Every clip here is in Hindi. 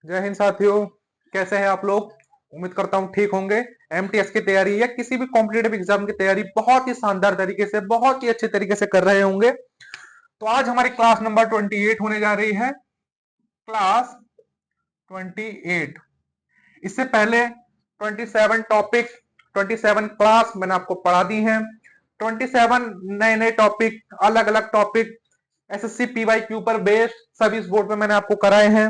जय हिंद साथियों। कैसे हैं आप लोग? उम्मीद करता हूं ठीक होंगे। एमटीएस की तैयारी या किसी भी कॉम्पिटेटिव एग्जाम की तैयारी बहुत ही शानदार तरीके से, बहुत ही अच्छे तरीके से कर रहे होंगे। तो आज हमारी क्लास नंबर 28 होने जा रही है। क्लास 28। इससे पहले 27 टॉपिक, 27 क्लास मैंने आपको पढ़ा दी हैं। 27 नए नए टॉपिक, अलग अलग टॉपिक एसएससी पीवाईक्यू पर बेस्ड सभी इस बोर्ड पे मैंने आपको कराए हैं।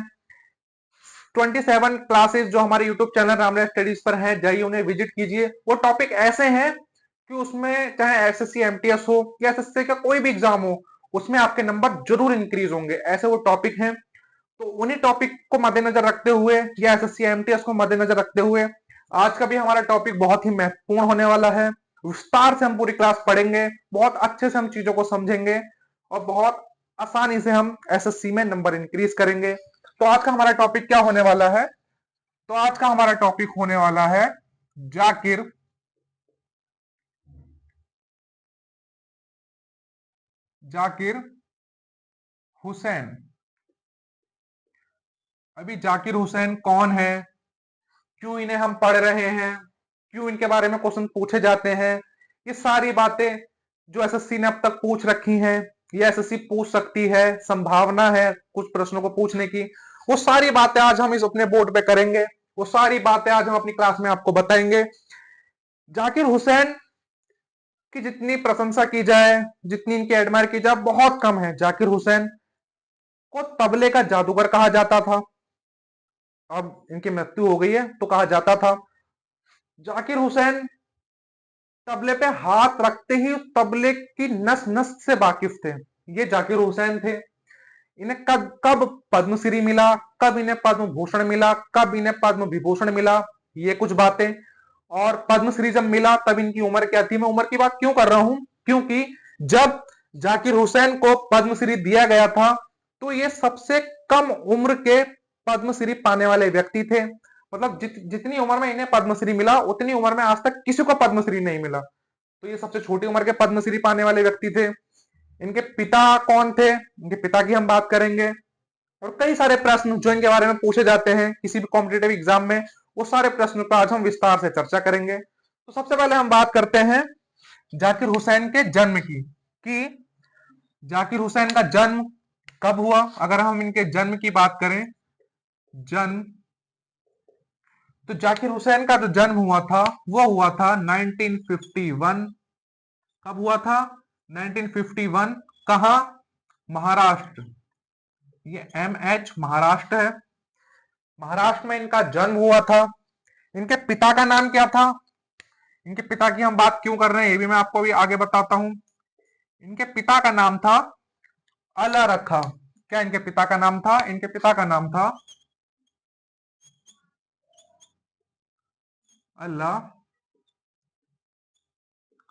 27 क्लासेस जो हमारे यूट्यूब चैनल रामराज स्टडीज पर हैं, जाइए उन्हें विजिट कीजिए। वो टॉपिक ऐसे हैं कि उसमें चाहे एसएससी एमटीएस हो या एसएससी का कोई भी एग्जाम हो, उसमें आपके नंबर जरूर इंक्रीज होंगे। ऐसे वो टॉपिक हैं। तो उन्हीं टॉपिक को मद्देनजर रखते हुए या एसएससी एमटीएस को मद्देनजर रखते हुए आज का भी हमारा टॉपिक बहुत ही महत्वपूर्ण होने वाला है। विस्तार से हम पूरी क्लास पढ़ेंगे, बहुत अच्छे से हम चीजों को समझेंगे और बहुत आसानी से हम एसएससी में नंबर इंक्रीज करेंगे। तो आज का हमारा टॉपिक क्या होने वाला है? तो आज का हमारा टॉपिक होने वाला है जाकिर जाकिर हुसैन। अभी जाकिर हुसैन कौन है, क्यों इन्हें हम पढ़ रहे हैं, क्यों इनके बारे में क्वेश्चन पूछे जाते हैं, ये सारी बातें जो एसएससी ने अब तक पूछ रखी हैं या एसएससी पूछ सकती है, संभावना है कुछ प्रश्नों को पूछने की, वो सारी बातें आज हम इस अपने बोर्ड पे करेंगे। वो सारी बातें आज हम अपनी क्लास में आपको बताएंगे। जाकिर हुसैन की जितनी प्रशंसा की जाए, जितनी इनकी एडमायर की जाए, बहुत कम है। जाकिर हुसैन को तबले का जादूगर कहा जाता था। अब इनकी मृत्यु हो गई है तो कहा जाता था। जाकिर हुसैन तबले पे हाथ रखते ही तबले की नस नस से वाकिफ थे। ये जाकिर हुसैन थे। इन्हें कब कब पद्मश्री मिला, कब इन्हें पद्म भूषण मिला, कब इन्हें पद्म विभूषण मिला, ये कुछ बातें। और पद्मश्री जब मिला तब इनकी उम्र क्या थी? मैं उम्र की बात क्यों कर रहा हूं, क्योंकि जब जाकिर हुसैन को पद्मश्री दिया गया था तो ये सबसे कम उम्र के पद्मश्री पाने वाले व्यक्ति थे। मतलब जितनी उम्र में इन्हें पद्मश्री मिला उतनी उम्र में आज तक किसी को पद्मश्री नहीं मिला। तो ये सबसे छोटी उम्र के पद्मश्री पाने वाले व्यक्ति थे। इनके पिता कौन थे, इनके पिता की हम बात करेंगे। और कई सारे प्रश्न जो इनके बारे में पूछे जाते हैं किसी भी कॉम्पिटेटिव एग्जाम में, वो सारे प्रश्नों पर आज हम विस्तार से चर्चा करेंगे। तो सबसे पहले हम बात करते हैं जाकिर हुसैन के जन्म की, कि जाकिर हुसैन का जन्म कब हुआ। अगर हम इनके जन्म की बात करें, जन्म, तो जाकिर हुसैन का जो जन्म हुआ था वो हुआ था 1951। कब हुआ था? 1951। कहा? महाराष्ट्र। ये एमएच महाराष्ट्र है। महाराष्ट्र में इनका जन्म हुआ था। इनके पिता का नाम क्या था? इनके पिता की हम बात क्यों कर रहे हैं ये भी मैं आपको भी आगे बताता हूं। इनके पिता का नाम था अला रखा। क्या इनके पिता का नाम था? इनके पिता का नाम था अल्लाह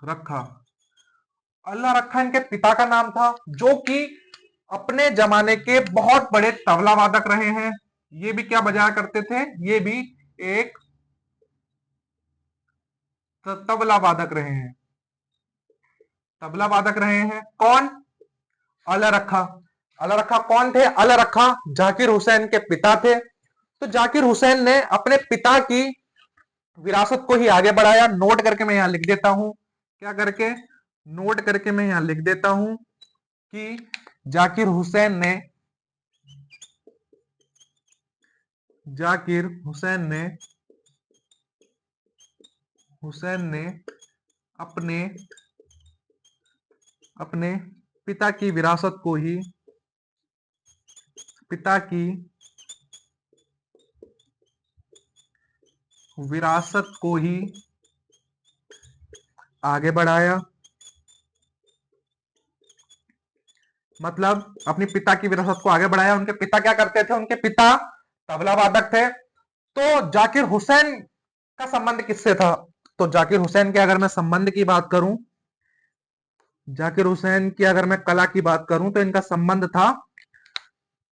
रखा। अल्लाह रखा इनके पिता का नाम था, जो कि अपने जमाने के बहुत बड़े तबला वादक रहे हैं। ये भी क्या बजाया करते थे? ये भी एक तबला वादक रहे हैं। तबला वादक रहे हैं कौन? अला रखा। अला रखा कौन थे? अला रखा जाकिर हुसैन के पिता थे। तो जाकिर हुसैन ने अपने पिता की विरासत को ही आगे बढ़ाया। नोट करके मैं यहां लिख देता हूं, क्या करके? नोट करके मैं यहां लिख देता हूं कि जाकिर हुसैन ने जाकिर हुसैन ने अपने अपने पिता की विरासत को ही पिता की विरासत को ही आगे बढ़ाया। मतलब अपने पिता की विरासत को आगे बढ़ाया। उनके पिता क्या करते थे? उनके पिता तबला वादक थे। तो जाकिर हुसैन का संबंध किससे था? तो जाकिर हुसैन के अगर मैं संबंध की बात करूं, जाकिर हुसैन की अगर मैं कला की बात करूं, तो इनका संबंध था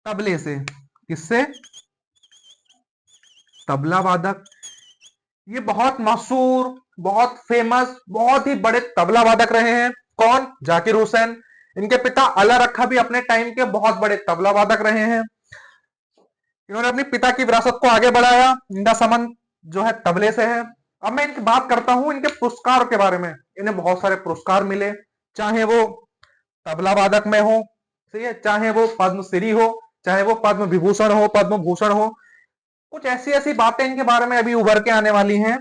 तबले से। किससे? तबला वादक। ये बहुत मशहूर, बहुत फेमस, बहुत ही बड़े तबला वादक रहे हैं। कौन? जाकिर हुसैन। इनके पिता अला रखा भी अपने टाइम के बहुत बड़े तबला वादक रहे हैं। इन्होंने अपने पिता की विरासत को आगे बढ़ाया। इनका संबंध जो है तबले से है। अब मैं इनकी बात करता हूं इनके पुरस्कार के बारे में। इन्हें बहुत सारे पुरस्कार मिले, चाहे वो तबला वादक में हो, सही है, चाहे वो पद्मश्री हो, चाहे वो पद्म विभूषण हो, पद्म भूषण हो। कुछ ऐसी ऐसी बातें इनके बारे में अभी उभर के आने वाली हैं।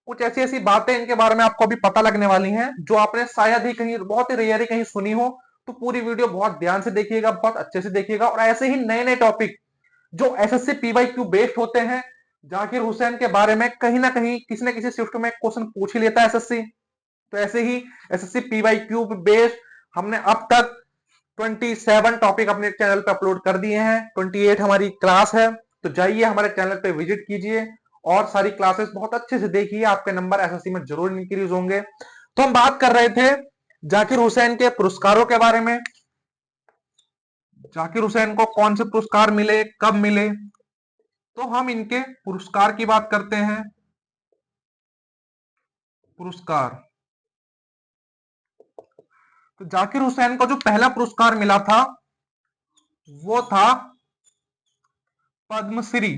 कुछ ऐसी ऐसी बातें इनके बारे में आपको अभी पता लगने वाली हैं जो आपने शायद ही कहीं, बहुत ही रेयर ही कहीं सुनी हो। तो पूरी वीडियो बहुत ध्यान से देखिएगा, बहुत अच्छे से देखिएगा। और ऐसे ही नए नए टॉपिक जो एसएससी पीवाईक्यू बेस्ड होते हैं, जाकिर हुसैन के बारे में कहीं ना कहीं किसी न किसी शिफ्ट में क्वेश्चन पूछ ही लेता है एसएससी। तो ऐसे ही एसएससी पीवाईक्यू बेस्ड हमने अब तक 27 टॉपिक अपने चैनल पे अपलोड कर दिए हैं। 28 हमारी क्लास है। तो जाइए हमारे चैनल पे विजिट कीजिए और सारी क्लासेस बहुत अच्छे से देखिए, आपके नंबर एसएससी में जरूर इंक्रीज होंगे। तो हम बात कर रहे थे जाकिर हुसैन के पुरस्कारों के बारे में। जाकिर हुसैन को कौन से पुरस्कार मिले, कब मिले, तो हम इनके पुरस्कार की बात करते हैं। पुरस्कार, तो जाकिर हुसैन को जो पहला पुरस्कार मिला था वो था पद्मश्री।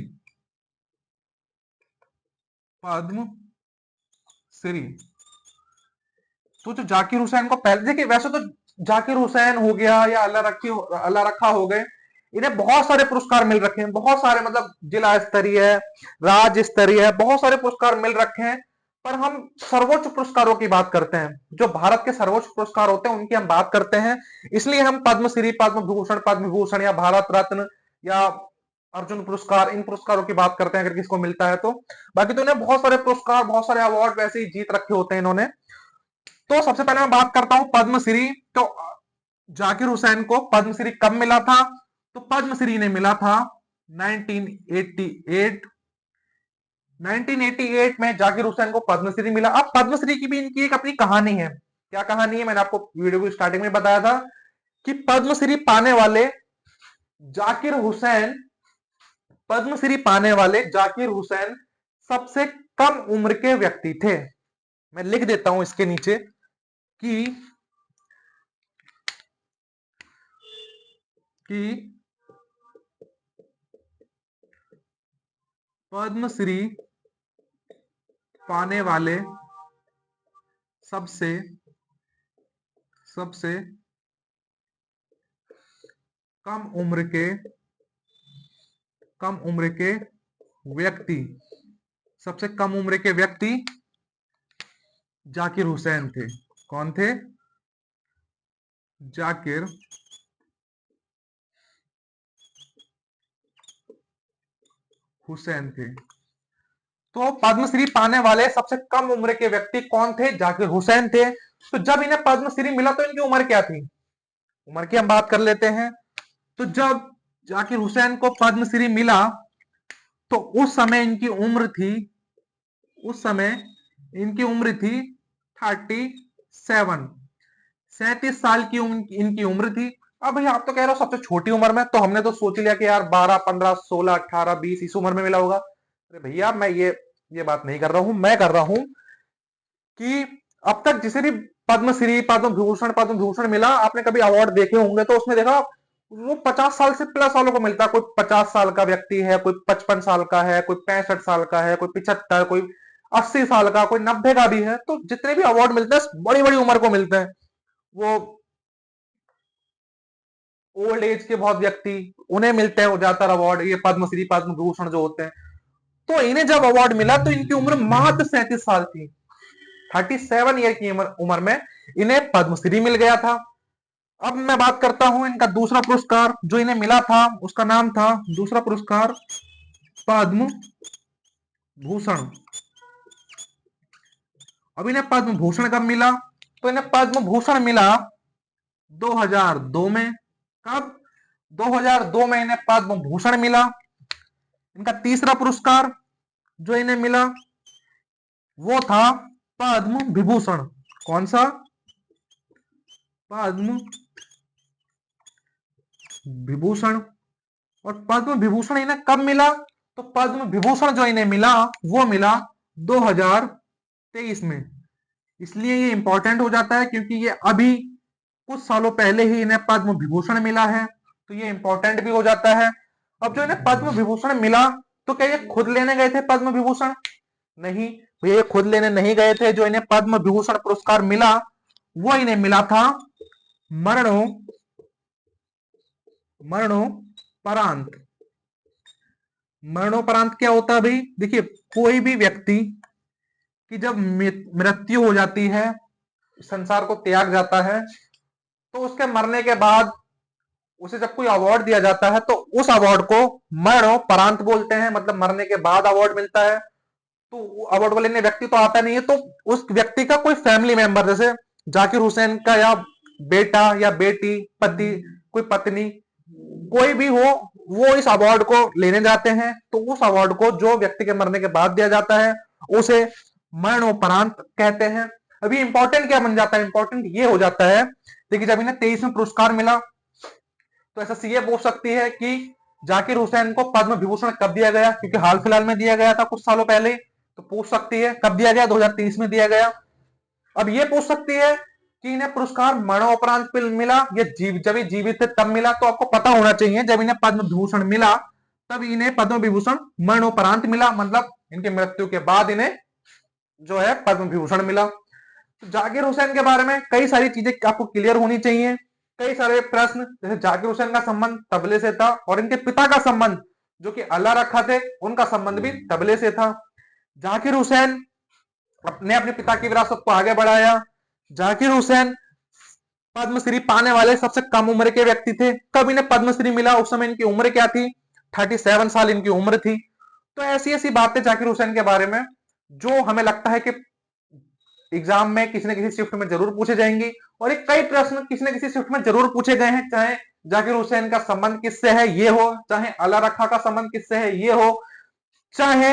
पद्मश्री। तो जो जाकिर हुसैन को पहले, देखिए वैसे तो जाकिर हुसैन हो गया या अल्लाह रखा हो गए, इन्हें बहुत सारे पुरस्कार मिल रखे हैं, बहुत सारे, मतलब जिला स्तरीय, राज्य स्तरीय, बहुत सारे पुरस्कार मिल रखे हैं। पर हम सर्वोच्च पुरस्कारों की बात करते हैं, जो भारत के सर्वोच्च पुरस्कार होते हैं उनकी हम बात करते हैं। इसलिए हम पद्मश्री, पद्म भूषण, पद्म विभूषण या भारत रत्न या अर्जुन पुरस्कार, इन पुरस्कारों की बात करते हैं अगर किसको मिलता है तो। बाकी तो इन्हें बहुत सारे पुरस्कार, बहुत सारे अवार्ड वैसे ही जीत रखे होते हैं इन्होंने। तो सबसे पहले मैं बात करता हूं पद्मश्री। तो जाकिर हुसैन को पद्मश्री कब मिला था, तो पद्मश्री ने मिला था 1988। 1988 में जाकिर हुसैन को पद्मश्री मिला। अब पद्मश्री की भी इनकी एक अपनी कहानी है। क्या कहानी है, मैंने आपको वीडियो की स्टार्टिंग में बताया था कि पद्मश्री पाने वाले जाकिर हुसैन, पद्मश्री पाने वाले जाकिर हुसैन सबसे कम उम्र के व्यक्ति थे। मैं लिख देता हूं इसके नीचे कि पद्मश्री पाने वाले सबसे सबसे कम उम्र के व्यक्ति, सबसे कम उम्र के व्यक्ति जाकिर हुसैन थे। कौन थे? जाकिर हुसैन थे। तो पद्मश्री पाने वाले सबसे कम उम्र के व्यक्ति कौन थे? जाकिर हुसैन थे। तो जब इन्हें पद्मश्री मिला तो इनकी उम्र क्या थी? उम्र की हम बात कर लेते हैं। तो जब जाकिर हुसैन को पद्मश्री मिला तो उस समय इनकी उम्र थी, उस समय इनकी उम्र थी 37, 37 साल की इनकी उम्र थी। अब भैया आप तो कह रहे हो सबसे छोटी उम्र में, तो हमने तो सोच लिया कि यार 12, 15, 16, 18, 20 इस उम्र में मिला होगा। अरे भैया मैं ये बात नहीं कर रहा हूं। मैं कर रहा हूं कि अब तक जिसे भी पद्मश्री, पद्म भूषण, पद्म भूषण मिला, आपने कभी अवार्ड देखे होंगे तो उसमें देखा वो 50 साल से प्लस वालों को मिलता है। कोई 50 साल का व्यक्ति है, कोई 55 साल का है, कोई 65 साल का है, कोई 75, कोई 80 साल का, कोई 90 का भी है। तो जितने भी अवार्ड मिलते हैं बड़ी बड़ी उम्र को मिलते हैं। वो ओल्ड एज के बहुत व्यक्ति, उन्हें मिलते हैं ज्यादातर अवार्ड, ये पद्मश्री, पद्म भूषण जो होते हैं। तो इन्हें जब अवार्ड मिला तो इनकी उम्र मात्र 37 साल थी। 37 ईयर की उम्र में इन्हें पद्मश्री मिल गया था। अब मैं बात करता हूं इनका दूसरा पुरस्कार जो इन्हें मिला था, उसका नाम था, दूसरा पुरस्कार पद्म भूषण। अब इन्हें पद्म भूषण कब मिला? तो इन्हें पद्म भूषण मिला 2002 में। कब? 2002 में इन्हें पद्म भूषण मिला। इनका तीसरा पुरस्कार जो इन्हें मिला वो था पद्म विभूषण। कौन सा? पद्म विभूषण। और पद्म विभूषण इन्हें कब मिला? तो पद्म विभूषण जो इन्हें मिला वो मिला 2023 में। इसलिए ये इंपॉर्टेंट हो जाता है क्योंकि ये अभी कुछ सालों पहले ही इन्हें पद्म विभूषण मिला है, तो ये इंपॉर्टेंट भी हो जाता है। अब जो इन्हें पद्म विभूषण मिला, तो क्या ये खुद लेने गए थे पद्म विभूषण? नहीं, ये खुद लेने नहीं गए थे। जो इन्हें पद्म विभूषण पुरस्कार मिला वो इन्हें मिला था मरणोपरांत। मरणोपरांत क्या होता है भाई? देखिए, कोई भी व्यक्ति की जब मृत्यु हो जाती है, संसार को त्याग जाता है, तो उसके मरने के बाद उसे जब कोई अवार्ड दिया जाता है तो उस अवार्ड को मरणोपरांत बोलते हैं, मतलब मरने के बाद अवार्ड मिलता है। तो अवार्ड को लेने व्यक्ति तो आता नहीं है, तो उस व्यक्ति का कोई फैमिली मेंबर, जैसे जाकिर हुसैन का या बेटा या बेटी, पति, कोई पत्नी, कोई भी हो, वो इस अवार्ड को लेने जाते हैं। तो उस अवार्ड को जो व्यक्ति के मरने के बाद दिया जाता है उसे मरणोपरांत कहते हैं। अभी इंपॉर्टेंट क्या बन जाता है? इंपॉर्टेंट ये हो जाता है, देखिए जब इन्हें 23 में पुरस्कार मिला तो ऐसा सीए पूछ सकती है कि जाकिर हुसैन को पद्म विभूषण कब दिया गया, क्योंकि हाल फिलहाल में दिया गया था कुछ सालों पहले, तो पूछ सकती है कब दिया गया, 2023 में दिया गया। अब ये पूछ सकती है कि इन्हें पुरस्कार मरणोपरांत मिला या जब ये जीवित थे तब मिला। तो आपको पता होना चाहिए, जब इन्हें पद्म विभूषण मिला तब इन्हें पद्म विभूषण मरणोपरांत मिला, मतलब इनकी मृत्यु के बाद इन्हें जो है पद्म विभूषण मिला। तो जाकिर हुसैन के बारे में कई सारी चीजें आपको क्लियर होनी चाहिए, कई सारे प्रश्न। जैसे जाकिर हुसैन का संबंध तबले से था, और इनके पिता का संबंध जो कि अल्लाह रखा थे, उनका संबंध भी तबले से था। जाकिर हुसैन अपने पिता की विरासत को आगे बढ़ाया। जाकिर हुसैन पद्मश्री पाने वाले सबसे कम उम्र के व्यक्ति थे। कब इन्हें पद्मश्री मिला, उस समय इनकी उम्र क्या थी? 37 साल इनकी उम्र थी। तो ऐसी ऐसी बातें जाकिर हुसैन के बारे में जो हमें लगता है कि एग्जाम में किसी न किसी शिफ्ट में जरूर पूछे जाएंगी, और एक कई प्रश्न किसी न किसी शिफ्ट में जरूर पूछे गए हैं। चाहे जाकिर हुसैन का संबंध किससे है ये हो, चाहे अल्लाह रखा का संबंध किससे है ये हो, चाहे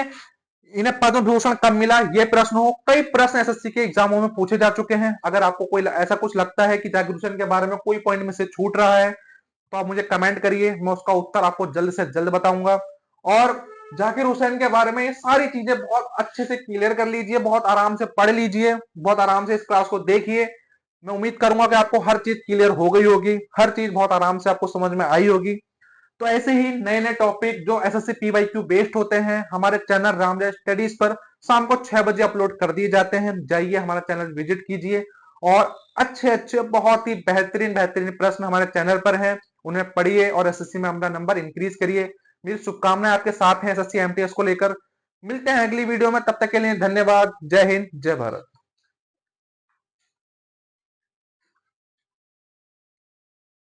इन्हें पद्म विभूषण कब मिला ये प्रश्न हो, कई प्रश्न एसएससी के एग्जामों में पूछे जा चुके हैं। अगर आपको कोई ऐसा कुछ लगता है कि जाकिर हुसैन के बारे में कोई पॉइंट में से छूट रहा है, तो आप मुझे कमेंट करिए, मैं उसका उत्तर आपको जल्द से जल्द बताऊंगा। और जाकिर हुसैन के बारे में ये सारी चीजें बहुत अच्छे से क्लियर कर लीजिए, बहुत आराम से पढ़ लीजिए, बहुत आराम से इस क्लास को देखिए। मैं उम्मीद करूंगा कि आपको हर चीज क्लियर हो गई होगी, हर चीज बहुत आराम से आपको समझ में आई होगी। तो ऐसे ही नए नए टॉपिक जो एसएससी पीवाईक्यू बेस्ड होते हैं हमारे चैनल रामजय स्टडीज पर शाम को 6 बजे अपलोड कर दिए जाते हैं। जाइए हमारा चैनल विजिट कीजिए, और अच्छे अच्छे बहुत ही बेहतरीन बेहतरीन प्रश्न हमारे चैनल पर हैं, उन्हें पढ़िए और एसएससी में अपना नंबर इंक्रीज करिए। मेरी शुभकामनाएं आपके साथ हैं एसएससी एमटीएस को लेकर। मिलते हैं अगली वीडियो में, तब तक के लिए धन्यवाद। जय हिंद, जय भारत।